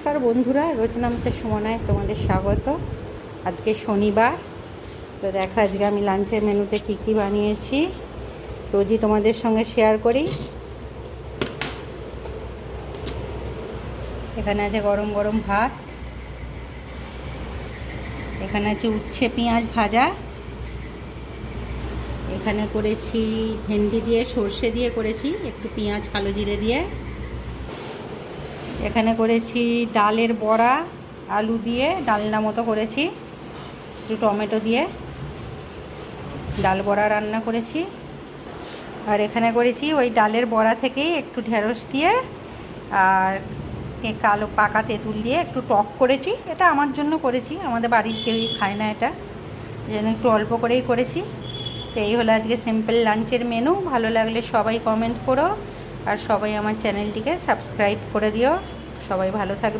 নমস্কার বন্ধুরা, রচনা মিত্র সুমনায় তোমাদের স্বাগত। আজকে শনিবার, তো দেখো আজকে আমি লাঞ্চের মেনুতে কি কি বানিয়েছি রোজই তোমাদের সঙ্গে শেয়ার করি। এখানে আছে গরম গরম ভাত, এখানে আছে উচ্ছে পেঁয়াজ ভাজা, এখানে করেছি ভেন্ডি দিয়ে সর্ষে দিয়ে করেছি, একটু পেঁয়াজ কালো জিরে দিয়ে। এখানে করেছি ডালের বড়া, আলু দিয়ে ডালনা মতো করেছি, একটু টমেটো দিয়ে ডাল বড়া রান্না করেছি। আর এখানে করেছি ওই ডালের বড়া থেকেই একটু ঢেঁড়স দিয়ে আর কালো পাকা তেঁতুল দিয়ে একটু টক করেছি। এটা আমার জন্য করেছি, আমাদের বাড়ির কেউই খায় না, এটা যেন একটু অল্প করেই করেছি। তো এই হলো আজকে সিম্পল লাঞ্চের মেনু। ভালো লাগলে সবাই কমেন্ট করো আর সবাই আমার চ্যানেলটিকে সাবস্ক্রাইব করে দিও। সবাই ভালো থাকবে।